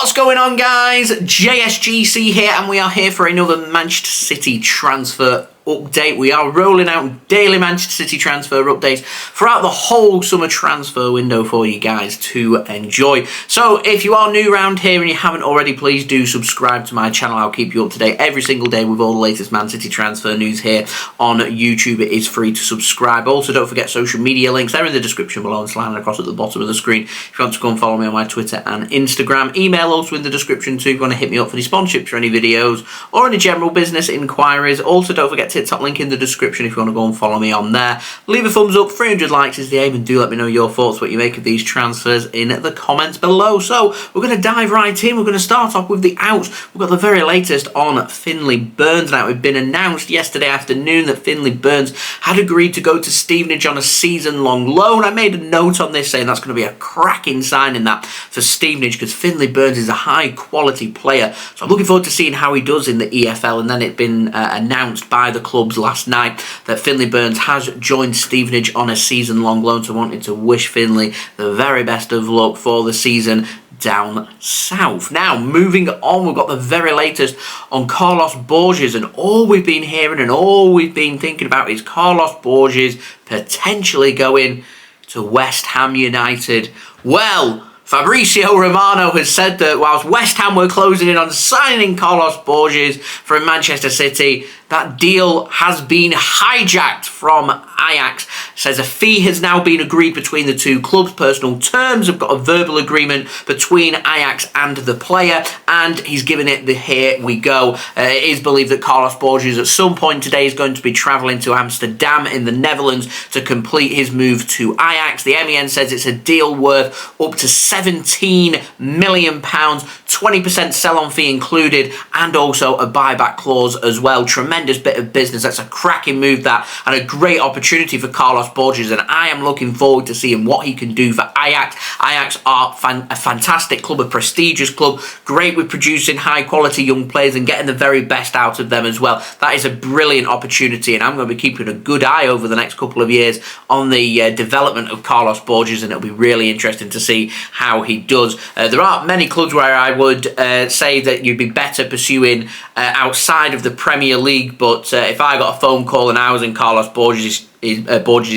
What's going on, guys? JSGC here, and we are here for another Manchester City transfer update. We are rolling out daily Manchester City transfer updates throughout the whole summer transfer window for you guys to enjoy. So if you are new around here and you haven't already, please do subscribe to my channel. I'll keep you up to date every single day with all the latest Man City transfer news here on YouTube. It is free to subscribe. Also, don't forget social media links. They're in the description below and sliding across at the bottom of the screen. If you want to go and follow me on my Twitter and Instagram. Email also in the description too if you want to hit me up for any sponsorships or any videos or any general business inquiries. Also, don't forget TikTok link in the description if you want to go and follow me on there. Leave a thumbs up, 300 likes is the aim, and do let me know your thoughts, what you make of these transfers in the comments below. So we're going to dive right in. We're going to start off with the outs. We've got the very latest on Finley Burns. Now, it had been announced yesterday afternoon that Finley Burns had agreed to go to Stevenage on a season-long loan. I made a note on this saying that's going to be a cracking signing that for Stevenage, because Finley Burns is a high-quality player. So I'm looking forward to seeing how he does in the EFL. And then it'd been announced by the clubs last night that Finley Burns has joined Stevenage on a season-long loan. So I wanted to wish Finley the very best of luck for the season down south. Now, moving on, we've got the very latest on Carlos Borges, and all we've been hearing and all we've been thinking about is Carlos Borges potentially going to West Ham United. Well, Fabrizio Romano has said that whilst West Ham were closing in on signing Carlos Borges from Manchester City, that deal has been hijacked from Ajax. Says a fee has now been agreed between the two clubs. Personal terms have got a verbal agreement between Ajax and the player, and he's given it the here we go. It is believed that Carlos Borges at some point today is going to be travelling to Amsterdam in the Netherlands to complete his move to Ajax. The MEN says it's a deal worth up to £17 million, 20% sell-on fee included, and also a buyback clause as well. Tremendous bit of business. That's a cracking move, that, and a great opportunity for Carlos Borges, and I am looking forward to seeing what he can do for Ajax. Ajax are a fantastic club, a prestigious club, great with producing high-quality young players and getting the very best out of them as well. That is a brilliant opportunity, and I'm going to be keeping a good eye over the next couple of years on the development of Carlos Borges, and it'll be really interesting to see how he does. There aren't many clubs where I would say that you'd be better pursuing outside of the Premier League, but if I got a phone call and I was in Carlos Borges'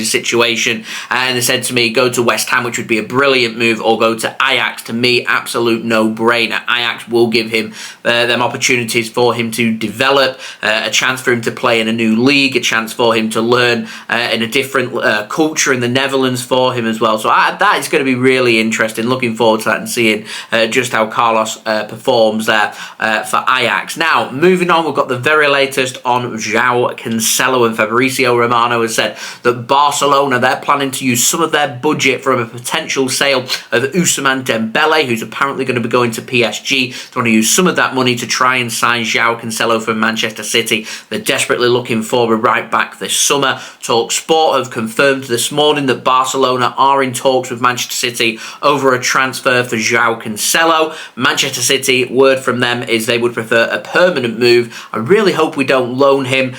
situation and they said to me go to West Ham, which would be a brilliant move, or go to Ajax, to me absolute no-brainer. Ajax will give him them opportunities for him to develop, a chance for him to play in a new league, a chance for him to learn in a different culture in the Netherlands for him as well. So that is going to be really interesting. Looking forward to that and seeing just how Carlos performs there for Ajax. Now, moving on, we've got the very latest on Joao Cancelo, and Fabrizio Romano has said that Barcelona, they're planning to use some of their budget from a potential sale of Ousmane Dembele, who's apparently going to be going to PSG. They want to use some of that money to try and sign Joao Cancelo from Manchester City. They're desperately looking for a right back this summer. TalkSport have confirmed this morning that Barcelona are in talks with Manchester City over a transfer for Joao Cancelo. Manchester City, word from them is they would prefer a permanent move. I really hope we don't loan him,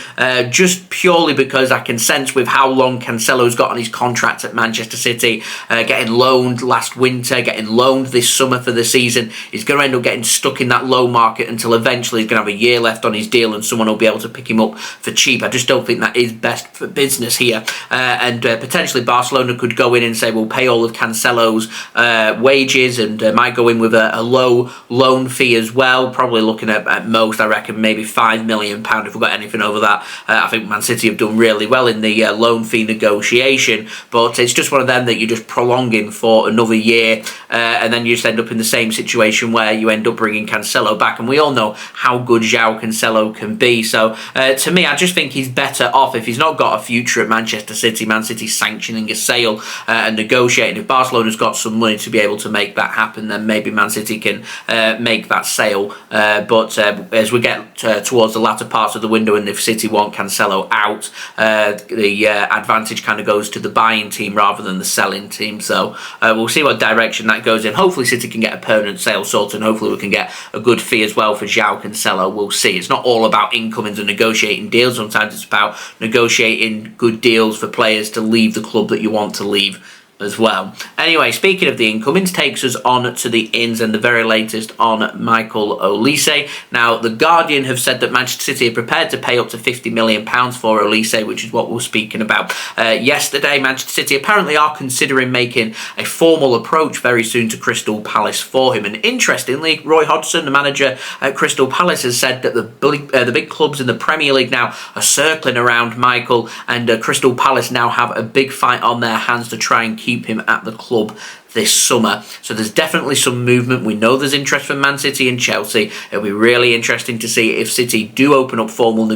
just purely because I can sense with how long Cancelo's got on his contract at Manchester City, getting loaned last winter, getting loaned this summer for the season, he's going to end up getting stuck in that low market until eventually he's going to have a year left on his deal and someone will be able to pick him up for cheap. I just don't think that is best for business here, and potentially Barcelona could go in and say we'll pay all of Cancelo's wages and might go in with a low loan fee as well, probably looking at most, I reckon, maybe £5 million if we've got anything over that. I think Man City have done really well in the loan fee negotiation, but it's just one of them that you're just prolonging for another year, and then you just end up in the same situation where you end up bringing Cancelo back, and we all know how good Joao Cancelo can be. So to me, I just think he's better off, if he's not got a future at Manchester City, Man City sanctioning a sale and negotiating. If Barcelona's got some money to be able to make that happen, then maybe Man City can make that sale, but as we get towards the latter parts of the window, and if City want Cancelo out, the advantage kind of goes to the buying team rather than the selling team. So we'll see what direction that goes in. Hopefully City can get a permanent sale sorted, and hopefully we can get a good fee as well for Joao Cancelo. We'll see. It's not all about incomings and negotiating deals. Sometimes it's about negotiating good deals for players to leave the club that you want to leave as well. Anyway, speaking of the incomings, takes us on to the ins and the very latest on Michael Olise. Now, The Guardian have said that Manchester City are prepared to pay up to £50 million for Olise, which is what we're speaking about yesterday. Manchester City apparently are considering making a formal approach very soon to Crystal Palace for him. And interestingly, Roy Hodgson, the manager at Crystal Palace, has said that the big clubs in the Premier League now are circling around Michael, and Crystal Palace now have a big fight on their hands to try and keep him at the club this summer. So there's definitely some movement. We know there's interest from Man City and Chelsea. It'll be really interesting to see if City do open up formal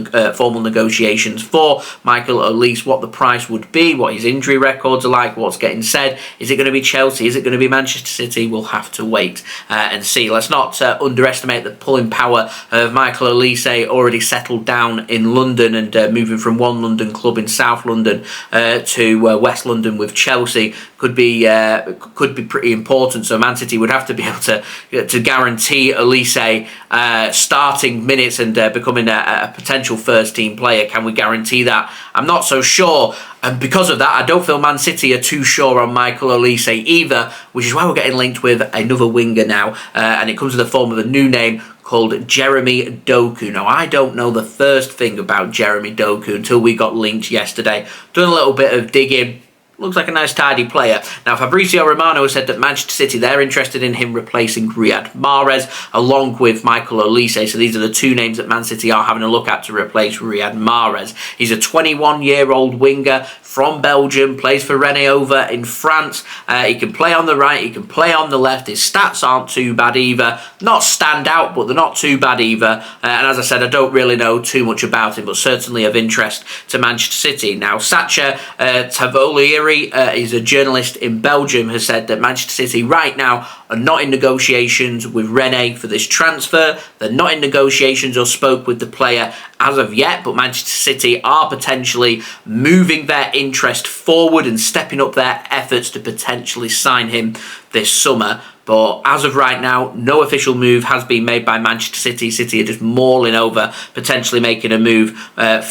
negotiations for Michael Olise, what the price would be, what his injury records are like, what's getting said. Is it going to be Chelsea? Is it going to be Manchester City? We'll have to wait and see. Let's not underestimate the pulling power of Michael Olise, already settled down in London and moving from one London club in South London to West London with Chelsea. Could be pretty important. So Man City would have to be able to guarantee Olise starting minutes and becoming a potential first team player. Can we guarantee that? I'm not so sure. And because of that, I don't feel Man City are too sure on Michael Olise either, which is why we're getting linked with another winger now. And it comes in the form of a new name called Jeremy Doku. Now, I don't know the first thing about Jeremy Doku until we got linked yesterday. Done a little bit of digging. Looks like a nice, tidy player. Now, Fabrizio Romano said that Manchester City, they're interested in him replacing Riyad Mahrez along with Michael Olise. So these are the two names that Man City are having a look at to replace Riyad Mahrez. He's a 21-year-old winger from Belgium, plays for Rennes over in France. He can play on the right, he can play on the left. His stats aren't too bad either. Not stand out, but they're not too bad either. And as I said, I don't really know too much about him, but certainly of interest to Manchester City. Now, Sacha Tavolieri is a journalist in Belgium, has said that Manchester City right now are not in negotiations with Rennes for this transfer. They're not in negotiations or spoke with the player as of yet, but Manchester City are potentially moving their interest forward and stepping up their efforts to potentially sign him this summer. But as of right now, no official move has been made by Manchester City. City are just mulling over potentially making a move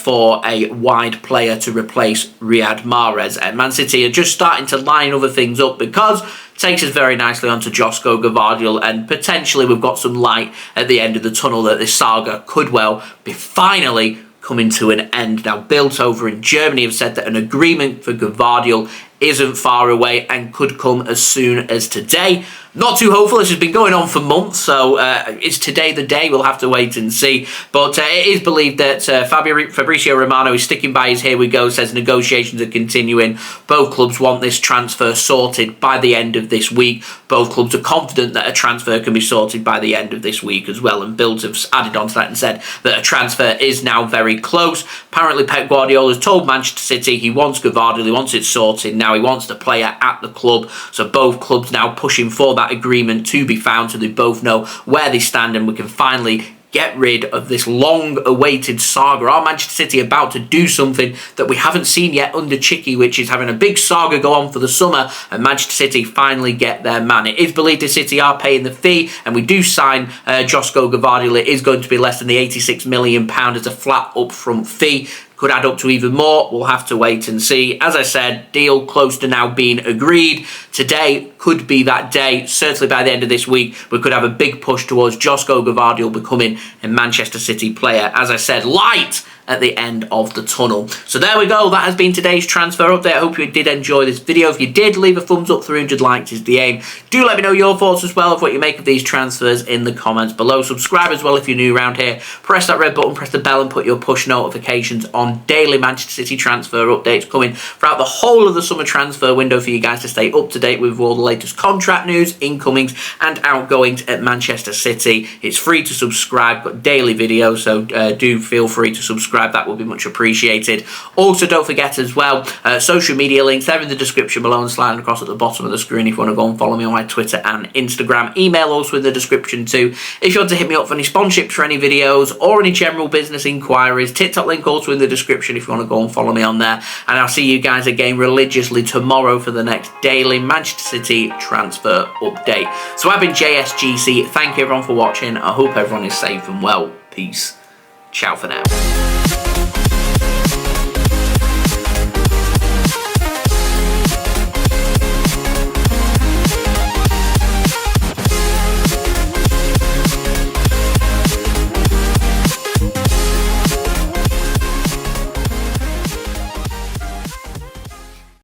for a wide player to replace Riyad Mahrez. And Man City are just starting to line other things up, because takes us very nicely onto Josko Gvardiol, and potentially we've got some light at the end of the tunnel that this saga could well be finally coming to an end. Now, BILD over in Germany have said that an agreement for Gvardiol isn't far away and could come as soon as today. Not too hopeful. This has been going on for months, so is today the day? We'll have to wait and see. But it is believed that Fabrizio Romano is sticking by his "here we go," says negotiations are continuing. Both clubs want this transfer sorted by the end of this week. Both clubs are confident that a transfer can be sorted by the end of this week as well. And BILD have added on to that and said that a transfer is now very close. Apparently, Pep Guardiola has told Manchester City he wants Gvardiol, he wants it sorted now. He wants the player at the club. So both clubs now pushing for that agreement to be found, so they both know where they stand, and we can finally get rid of this long-awaited saga. Are Manchester City about to do something that we haven't seen yet under Chicky, which is having a big saga go on for the summer, and Manchester City finally get their man? It is believed that City are paying the fee, and we do sign Josko Gvardiol. It is going to be less than the £86 million as a flat upfront fee. Could add up to even more. We'll have to wait and see. As I said, deal close to now being agreed. Today could be that day. Certainly by the end of this week, we could have a big push towards Josko Gvardiol becoming a Manchester City player. As I said, light at the end of the tunnel. So there we go. That has been today's transfer update. I hope you did enjoy this video. If you did, leave a thumbs up. 300 likes is the aim. Do let me know your thoughts as well of what you make of these transfers in the comments below. Subscribe as well if you're new around here. Press that red button, press the bell, and put your push notifications on. Daily Manchester City transfer updates coming throughout the whole of the summer transfer window for you guys to stay up to date with all the latest contract news, incomings and outgoings at Manchester City. It's free to subscribe, got daily videos, so do feel free to subscribe. That would be much appreciated. Also, don't forget as well, social media links, they're in the description below and sliding across at the bottom of the screen if you want to go and follow me on my Twitter and Instagram. Email also in the description too if you want to hit me up for any sponsorships for any videos or any general business inquiries. TikTok link also in the description if you want to go and follow me on there. And I'll see you guys again religiously tomorrow for the next daily Manchester City transfer update. So I've been JSGC. Thank you everyone for watching. I hope everyone is safe and well. Peace. Ciao for now.